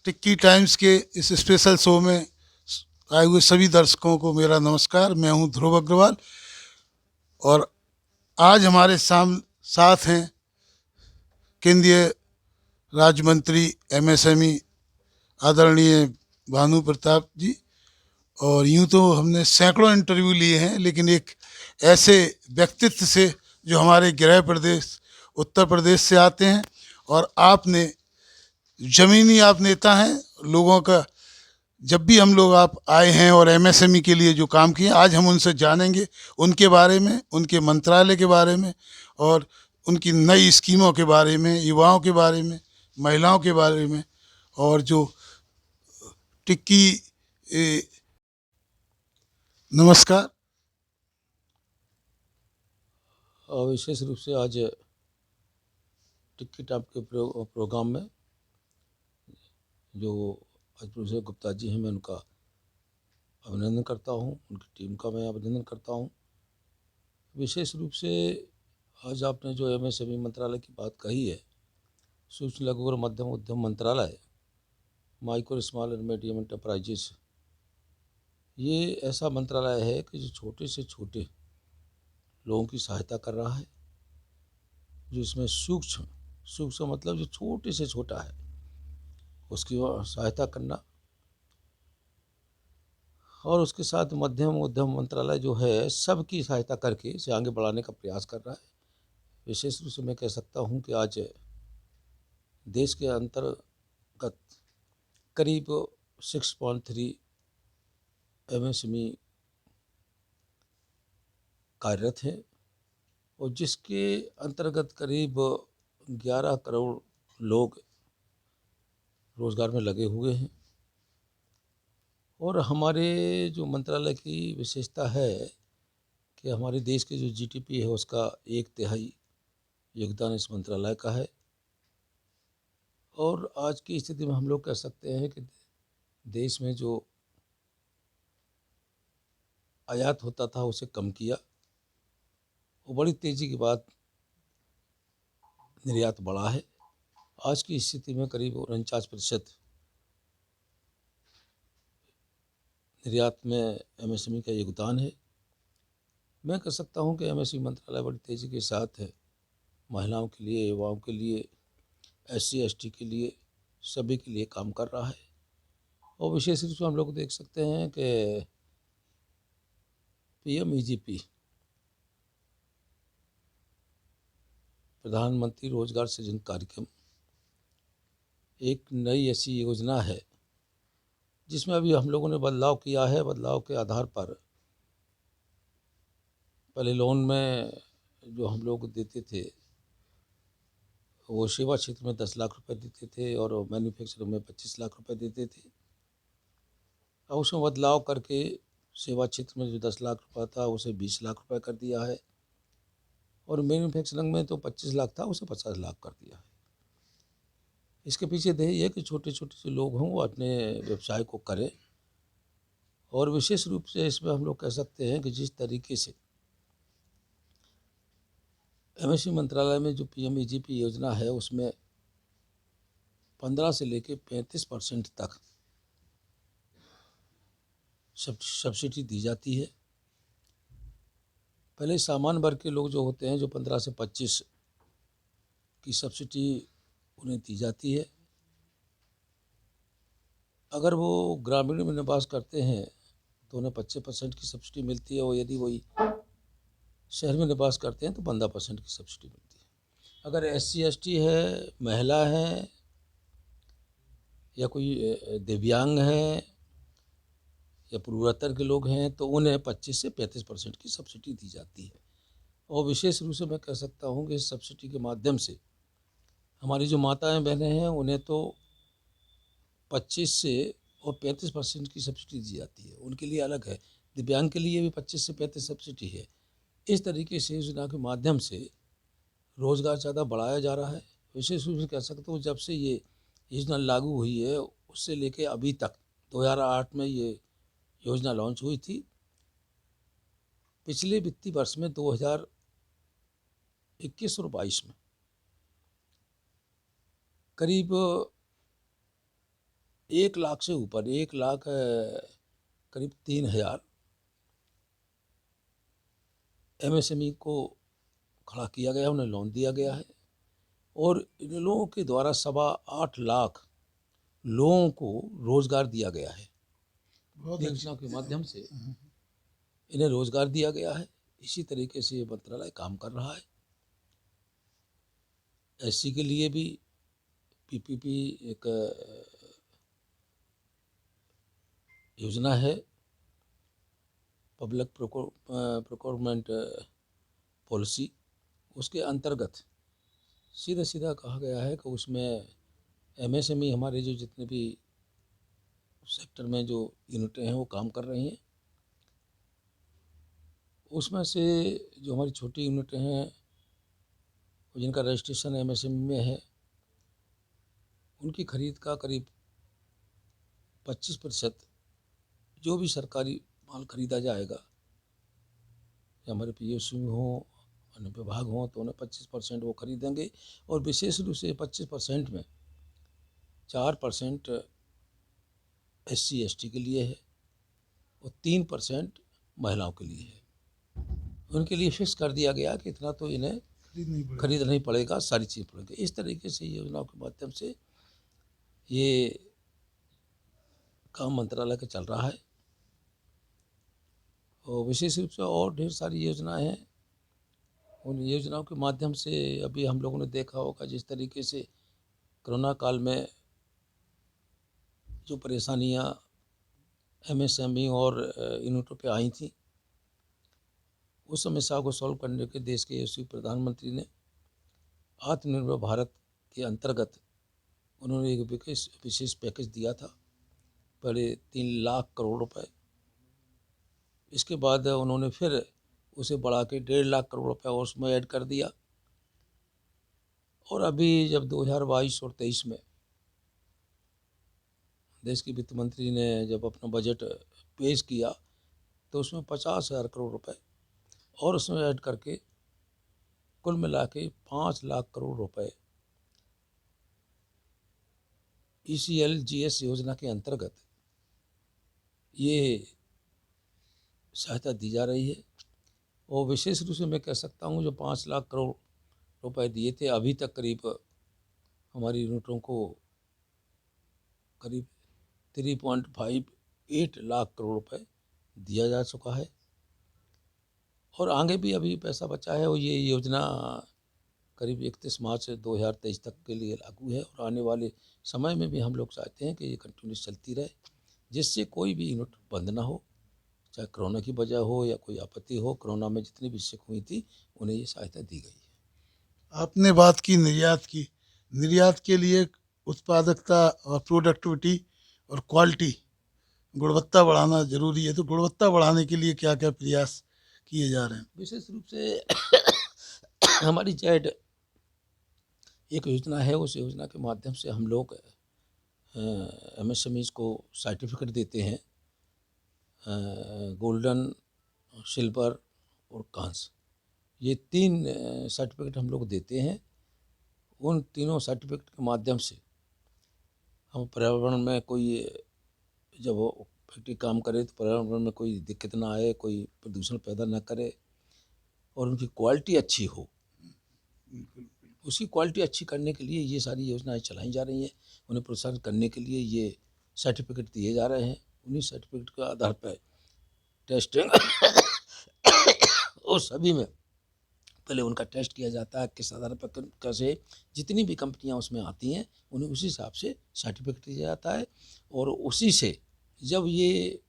टिक्की times के इस special show में आए हुए सभी दर्शकों को मेरा नमस्कार। मैं हूं ध्रुव अग्रवाल और आज हमारे साथ हैं केंद्रीय राज्य मंत्री एमएसएमई आदरणीय भानु प्रताप जी। और यूं तो हमने सैकड़ों इंटरव्यू लिए हैं, लेकिन एक ऐसे व्यक्तित्व से जो हमारे गृह प्रदेश उत्तर प्रदेश से आते हैं और आपने जमीनी आप नेता हैं लोगों का। जब भी हम लोग आप आए हैं और एमएसएमई के लिए जो काम किए, आज हम उनसे जानेंगे उनके बारे में, उनके मंत्रालय के बारे में और उनकी नई स्कीमों के बारे में, युवाओं के बारे में, महिलाओं के बारे में। और जो टिक्की नमस्कार। विशेष रूप से आज टिक्की टाइप के प्रोग्राम में जो आज प्रोफेसर गुप्ता जी हैं, मैं उनका अभिनंदन करता हूं, उनकी टीम का मैं अभिनंदन करता हूं। विशेष रूप से आज आपने जो एमएसएमई मंत्रालय की बात कही है, सूक्ष्म लघु और मध्यम उद्यम मंत्रालय, micro small and medium enterprises, ये ऐसा मंत्रालय है कि जो छोटे से छोटे लोगों की सहायता कर रहा है। जो इसमें सूक्ष्म मतलब जो छोटे से छोटा है उसकी सहायता करना, और उसके साथ मध्यम उद्यम मंत्रालय जो है सबकी सहायता करके इसे आगे बढ़ाने का प्रयास कर रहा है। विशेष रूप से मैं कह सकता हूँ कि आज देश के अंतर्गत करीब 6.3 एमएसएमई कार्यरत हैं और जिसके अंतर्गत करीब 11 करोड़ लोग रोजगार में लगे हुए हैं। और हमारे जो मंत्रालय की विशेषता है कि हमारे देश के जो जीडीपी है उसका 1/3 योगदान इस मंत्रालय का है। और आज की स्थिति में हम लोग कह सकते हैं कि देश में जो आयात होता था उसे कम किया, वो बड़ी तेज़ी के बाद निर्यात बढ़ा है। आज की स्थिति में करीब 49% निर्यात में एमएसएमई का योगदान है। मैं कह सकता हूँ कि एमएसएमई मंत्रालय बड़ी तेज़ी के साथ है महिलाओं के लिए, युवाओं के लिए, एससी एसटी के लिए, सभी के लिए काम कर रहा है। और विशेष रूप से हम लोग देख सकते हैं कि पीएमईजीपी, प्रधानमंत्री रोजगार सृजन कार्यक्रम, एक नई ऐसी योजना है जिसमें अभी हम लोगों ने बदलाव किया है। बदलाव के आधार पर पहले लोन में जो हम लोग देते थे वो सेवा क्षेत्र में 10 लाख रुपए देते थे और मैन्युफैक्चरिंग में 25 लाख रुपए देते थे। अब उसमें बदलाव करके सेवा क्षेत्र में जो 10 लाख रुपया था उसे 20 लाख रुपए कर दिया है और मैन्युफैक्चरिंग में तो 25 लाख था उसे 50 लाख कर दिया है। इसके पीछे ध्येय है कि छोटे छोटे जो लोग हों वो अपने व्यवसाय को करें। और विशेष रूप से इसमें हम लोग कह सकते हैं कि जिस तरीके से एमएसएमई मंत्रालय में जो पीएमईजीपी योजना है उसमें 15 से लेकर 35% तक सब्सिडी दी जाती है। पहले सामान्य वर्ग के लोग जो होते हैं, जो 15 से 25 की सब्सिडी उन्हें दी जाती है। अगर वो ग्रामीण में निवास करते हैं तो उन्हें 25% की सब्सिडी मिलती है, और यदि वही शहर में निवास करते हैं तो 15% की सब्सिडी मिलती है। अगर एससी एसटी है, महिला है या कोई दिव्यांग है या पूर्वोत्तर के लोग हैं तो उन्हें 25 से 35% की सब्सिडी दी जाती है। और विशेष रूप से मैं कह सकता हूँ कि इस सब्सिडी के माध्यम से हमारी जो माताएं बहनें हैं उन्हें तो 25 से और 35% की सब्सिडी दी जाती है, उनके लिए अलग है। दिव्यांग के लिए भी 25 से 35 सब्सिडी है। इस तरीके से योजना के माध्यम से रोज़गार ज़्यादा बढ़ाया जा रहा है। विशेष रूप से कह सकता हूँ जब से ये योजना लागू हुई है उससे लेके अभी तक 2008 में ये योजना लॉन्च हुई थी। पिछले वित्तीय वर्ष में 2021 और 22 में करीब 1 लाख से ऊपर, 1 लाख करीब 3,000 MSME को खड़ा किया गया, उन्हें लोन दिया गया है। और इन लोगों के द्वारा 8.25 लाख लोगों को रोजगार दिया गया है। बहुत योजना के माध्यम से इन्हें रोजगार दिया गया है। इसी तरीके से ये मंत्रालय काम कर रहा है। एससी के लिए भी पीपीपी एक योजना है, पब्लिक प्रोक्योरमेंट पॉलिसी। उसके अंतर्गत सीधा सीधा कहा गया है कि उसमें MSME हमारे जो जितने भी सेक्टर में जो यूनिटें हैं वो काम कर रही हैं, उसमें से जो हमारी छोटी यूनिटें हैं जिनका रजिस्ट्रेशन MSME में है, उनकी खरीद का करीब 25% जो भी सरकारी माल खरीदा जाएगा, या हमारे PSU हो, अन्य विभाग हों, तो उन्हें 25% वो खरीदेंगे। और विशेष रूप से 25% में 4% SC ST के लिए है और 3% महिलाओं के लिए है। उनके लिए फिक्स कर दिया गया कि इतना तो इन्हें खरीद नहीं पड़ेगा, सारी चीज़ पड़ेगी। इस तरीके से योजनाओं के माध्यम से ये काम मंत्रालय का चल रहा है। और विशेष रूप से और ढेर सारी योजनाएं हैं। उन योजनाओं के माध्यम से अभी हम लोगों ने देखा होगा, जिस तरीके से कोरोना काल में जो परेशानियां MSME और यूनिटों पे आई थी, उस समस्या को सॉल्व करने के देश के यशस्वी प्रधानमंत्री ने आत्मनिर्भर भारत के अंतर्गत उन्होंने एक विशेष पैकेज दिया था, पहले 3 लाख करोड़ रुपए। इसके बाद उन्होंने फिर उसे बढ़ा के 1.5 लाख करोड़ रुपए और उसमें ऐड कर दिया। और अभी जब 2022 और 23 में देश के वित्त मंत्री ने जब अपना बजट पेश किया, तो उसमें 50,000 करोड़ रुपए और उसमें ऐड करके कुल मिला के 5 लाख करोड़ रुपए ECLGS योजना के अंतर्गत ये सहायता दी जा रही है। और विशेष रूप से मैं कह सकता हूँ, जो 5 लाख करोड़ रुपए दिए थे, अभी तक करीब हमारी यूनिटों को करीब 3.58 लाख करोड़ रुपए दिया जा चुका है। और आगे भी अभी पैसा बचा है। और ये योजना करीब 31 मार्च 2023 तक के लिए लागू है। और आने वाले समय में भी हम लोग चाहते हैं कि ये कंटिन्यूस चलती रहे, जिससे कोई भी यूनिट बंद ना हो, चाहे कोरोना की वजह हो या कोई आपत्ति हो। कोरोना में जितनी भी सिक हुई थी, उन्हें ये सहायता दी गई है। आपने बात की निर्यात की। निर्यात के लिए उत्पादकता और प्रोडक्टिविटी और क्वालिटी, गुणवत्ता बढ़ाना जरूरी है। तो गुणवत्ता बढ़ाने के लिए क्या क्या प्रयास किए जा रहे हैं? विशेष रूप से हमारी जेड एक योजना है, उस योजना के माध्यम से हम लोग MSMEs को सर्टिफिकेट देते हैं, गोल्डन, सिल्वर और कांस्य। ये 3 सर्टिफिकेट हम लोग देते हैं। उन तीनों सर्टिफिकेट के माध्यम से हम पर्यावरण में कोई, जब वो फैक्ट्री काम करे तो पर्यावरण में कोई दिक्कत ना आए, कोई प्रदूषण पैदा ना करे, और उनकी क्वालिटी अच्छी हो। उसकी क्वालिटी अच्छी करने के लिए ये सारी योजनाएं चलाई जा रही हैं। उन्हें प्रोत्साहन करने के लिए ये सर्टिफिकेट दिए जा रहे हैं। उन्हीं सर्टिफिकेट के आधार पर टेस्टिंग और सभी में पहले उनका टेस्ट किया जाता है, किस आधार पर कैसे जितनी भी कंपनियां उसमें आती हैं, उन्हें उसी हिसाब से सर्टिफिकेट दिया जाता है। और उसी से जब ये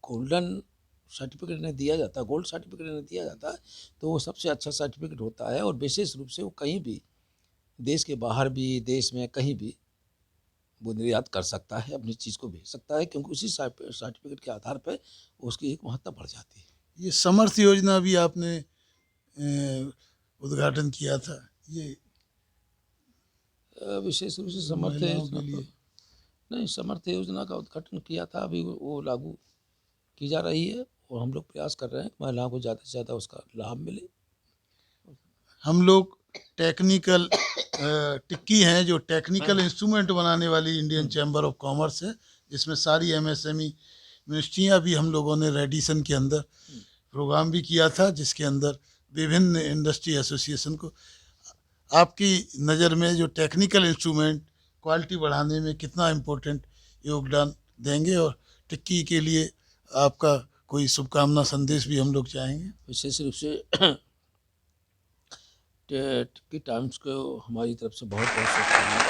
गोल्डन सर्टिफिकेट नहीं दिया जाता, गोल्ड सर्टिफिकेट नहीं दिया जाता, तो वो सबसे अच्छा सर्टिफिकेट होता है। और विशेष रूप से वो कहीं भी, देश के बाहर भी, देश में कहीं भी वो निर्यात कर सकता है, अपनी चीज़ को भेज सकता है, क्योंकि उसी सर्टिफिकेट के आधार पर उसकी एक महत्ता बढ़ जाती है। ये समर्थ योजना भी आपने उद्घाटन किया था। ये विशेष रूप से समर्थ महिलाओं योजना के लिए नहीं, समर्थ योजना का उद्घाटन किया था, अभी वो लागू की जा रही है। और हम लोग प्रयास कर रहे हैं कि महिलाओं को ज़्यादा से ज़्यादा उसका लाभ मिले। हम लोग टेक्निकल टिक्की हैं जो टेक्निकल इंस्ट्रूमेंट बनाने वाली इंडियन चैम्बर ऑफ कॉमर्स है, जिसमें सारी एमएसएमई मिनिस्ट्रियाँ भी हम लोगों ने रेडिसन के अंदर प्रोग्राम भी किया था, जिसके अंदर विभिन्न इंडस्ट्री एसोसिएशन को आपकी नज़र में जो टेक्निकल इंस्ट्रूमेंट क्वालिटी बढ़ाने में कितना इम्पोर्टेंट योगदान देंगे, और टिक्की के लिए आपका कोई शुभकामना संदेश भी हम लोग चाहेंगे। विशेष रूप से टिक्की टाइम्स को हमारी तरफ से बहुत बहुत शुभकामनाएं।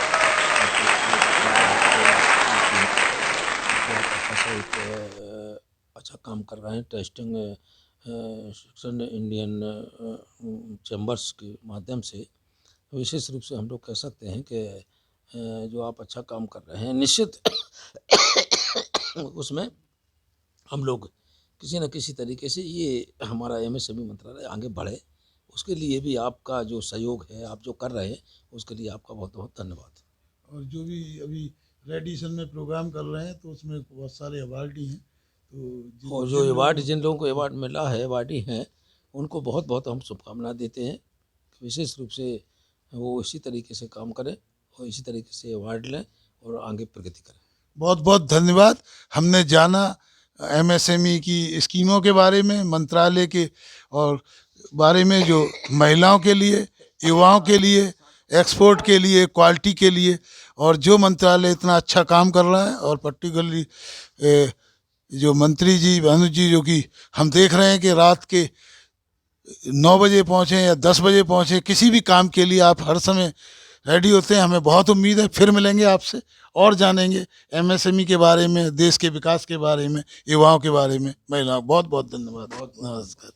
आप अच्छा सा एक अच्छा काम कर रहे हैं टेस्टिंग शिक्षण इंडियन चैम्बर्स के माध्यम से। विशेष रूप से हम लोग कह सकते हैं कि जो आप अच्छा काम कर रहे हैं, निश्चित उसमें हम लोग किसी न किसी तरीके से ये हमारा एमएसएमई मंत्रालय आगे बढ़े, उसके लिए भी आपका जो सहयोग है, आप जो कर रहे हैं, उसके लिए आपका बहुत बहुत धन्यवाद। और जो भी अभी रेडिसन में प्रोग्राम कर रहे हैं तो उसमें बहुत सारे अवार्डी हैं, तो और जो अवार्ड जिन लोगों को अवार्ड मिला है, अवार्डी हैं, उनको बहुत बहुत हम शुभकामनाएं देते हैं। विशेष रूप से वो इसी तरीके से काम करें और इसी तरीके से अवार्ड लें और आगे प्रगति करें। बहुत बहुत धन्यवाद। हमने जाना एमएसएमई की स्कीमों के बारे में, मंत्रालय के और बारे में, जो महिलाओं के लिए, युवाओं के लिए, एक्सपोर्ट के लिए, क्वालिटी के लिए, और जो मंत्रालय इतना अच्छा काम कर रहा है, और पर्टिकुलरली जो मंत्री जी, भानु जी, जो कि हम देख रहे हैं कि रात के 9 बजे पहुँचे या 10 बजे पहुँचे, किसी भी काम के लिए आप हर समय रेडी होते हैं। हमें बहुत उम्मीद है फिर मिलेंगे आपसे और जानेंगे एमएसएमई के बारे में, देश के विकास के बारे में, युवाओं के बारे में, महिलाओं। बहुत बहुत धन्यवाद। नमस्कार।